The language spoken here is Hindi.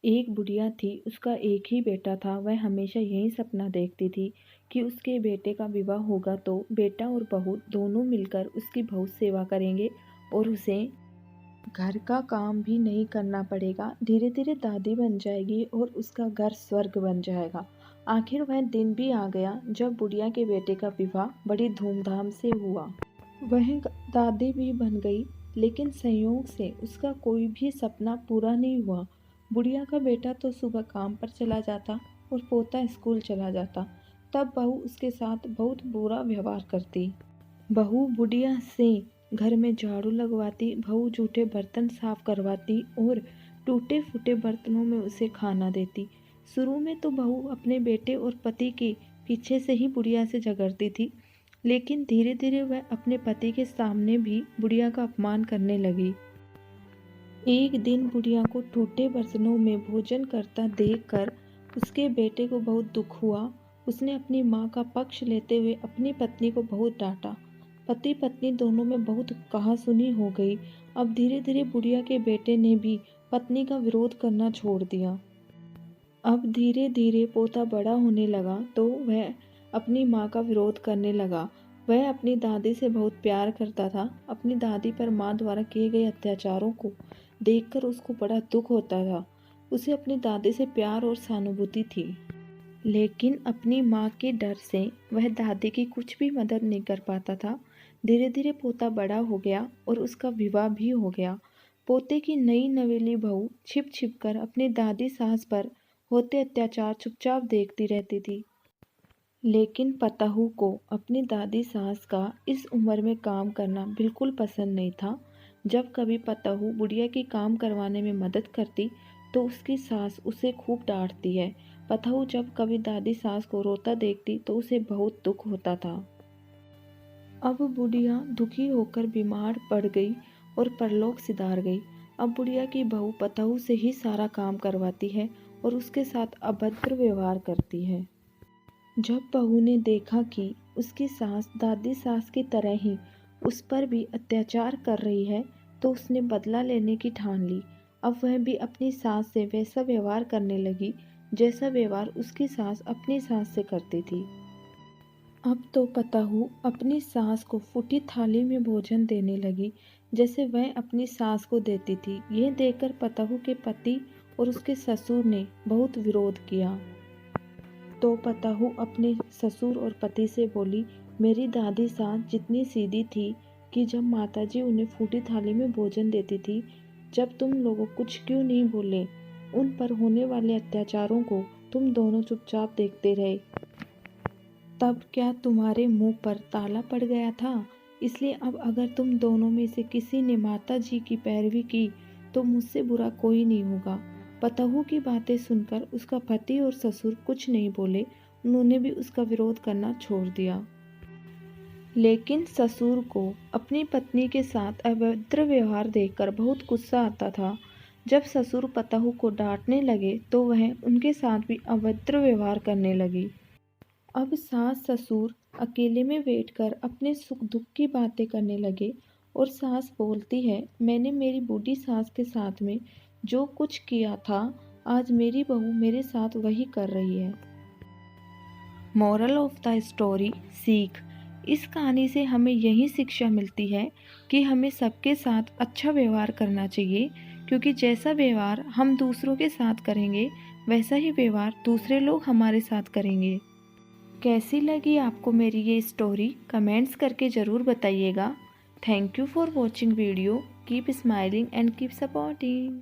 एक बुढ़िया थी, उसका एक ही बेटा था। वह हमेशा यही सपना देखती थी कि उसके बेटे का विवाह होगा तो बेटा और बहू दोनों मिलकर उसकी बहुत सेवा करेंगे और उसे घर का काम भी नहीं करना पड़ेगा। धीरे धीरे दादी बन जाएगी और उसका घर स्वर्ग बन जाएगा। आखिर वह दिन भी आ गया जब बुढ़िया के बेटे का विवाह बड़ी धूमधाम से हुआ। वह दादी भी बन गई, लेकिन संयोग से उसका कोई भी सपना पूरा नहीं हुआ। बुढ़िया का बेटा तो सुबह काम पर चला जाता और पोता स्कूल चला जाता। तब बहू उसके साथ बहुत बुरा व्यवहार करती। बहू बुढ़िया से घर में झाड़ू लगवाती, बहू जूठे बर्तन साफ करवाती और टूटे फूटे बर्तनों में उसे खाना देती। शुरू में तो बहू अपने बेटे और पति के पीछे से ही बुढ़िया से झगड़ती थी, लेकिन धीरे धीरे वह अपने पति के सामने भी बुढ़िया का अपमान करने लगी। एक दिन बुढ़िया को टूटे बर्तनों में भोजन करता देखकर उसके बेटे को बहुत दुख हुआ। उसने अपनी माँ का पक्ष लेते हुए अपनी पत्नी को बहुत डांटा। पति पत्नी दोनों में बहुत कहासुनी हो गई। अब धीरे धीरे बुढ़िया के बेटे ने भी पत्नी का विरोध करना छोड़ दिया। अब धीरे धीरे पोता बड़ा होने लगा तो वह अपनी माँ का विरोध करने लगा। वह अपनी दादी से बहुत प्यार करता था। अपनी दादी पर माँ द्वारा किए गए अत्याचारों को देखकर उसको बड़ा दुख होता था। उसे अपनी दादी से प्यार और सहानुभूति थी, लेकिन अपनी माँ के डर से वह दादी की कुछ भी मदद नहीं कर पाता था। धीरे धीरे पोता बड़ा हो गया और उसका विवाह भी हो गया। पोते की नई नवेली बहू छिप छिप कर अपनी दादी सास पर होते अत्याचार चुपचाप देखती रहती थी। लेकिन पतहू को अपनी दादी सास का इस उम्र में काम करना बिल्कुल पसंद नहीं था। जब कभी पतहू बुढ़िया की काम करवाने में मदद करती तो उसकी सास उसे खूब डांटती है। पतहू जब कभी दादी सास को रोता देखती तो उसे बहुत दुख होता था। अब बुढ़िया दुखी होकर बीमार पड़ गई और परलोक सिधार गई। अब बुढ़िया की बहू पतहू से ही सारा काम करवाती है और उसके साथ अभद्र व्यवहार करती है। जब बहू ने देखा कि उसकी सास दादी सास की तरह ही उस पर भी अत्याचार कर रही है तो उसने बदला लेने की ठान ली। अब वह भी अपनी सास से वैसा व्यवहार करने लगी जैसा व्यवहार उसकी सास अपनी सास से करती थी। अब तो पतहू अपनी सास को फूटी थाली में भोजन देने लगी जैसे वह अपनी सास को देती थी। यह देखकर पतहू के पति और उसके ससुर ने बहुत विरोध किया। तो पतहू अपने ससुर और पति से बोली, मेरी दादी सास जितनी सीधी थी कि जब माताजी उन्हें फूटी थाली में भोजन देती थी, जब तुम लोग कुछ क्यों नहीं बोले? उन पर होने वाले अत्याचारों को तुम दोनों चुपचाप देखते रहे। तब क्या तुम्हारे मुंह पर ताला पड़ गया था? इसलिए अब अगर तुम दोनों में से किसी ने माताजी की पैरवी की तो मुझसे बुरा कोई नहीं होगा। पतहू की बातें सुनकर उसका पति और ससुर कुछ नहीं बोले। उन्होंने भी उसका विरोध करना छोड़ दिया। लेकिन ससुर को अपनी पत्नी के साथ अभद्र व्यवहार देखकर बहुत गुस्सा आता था। जब ससुर पतहू को डांटने लगे तो वह उनके साथ भी अभद्र व्यवहार करने लगी। अब सास ससुर अकेले में बैठकर अपने सुख दुख की बातें करने लगे और सास बोलती है, मैंने मेरी बूढ़ी सास के साथ में जो कुछ किया था आज मेरी बहू मेरे साथ वही कर रही है। मोरल ऑफ द स्टोरी, सीख। इस कहानी से हमें यही शिक्षा मिलती है कि हमें सबके साथ अच्छा व्यवहार करना चाहिए, क्योंकि जैसा व्यवहार हम दूसरों के साथ करेंगे वैसा ही व्यवहार दूसरे लोग हमारे साथ करेंगे। कैसी लगी आपको मेरी ये स्टोरी? कमेंट्स करके ज़रूर बताइएगा। Thank you for watching video. Keep smiling and keep supporting.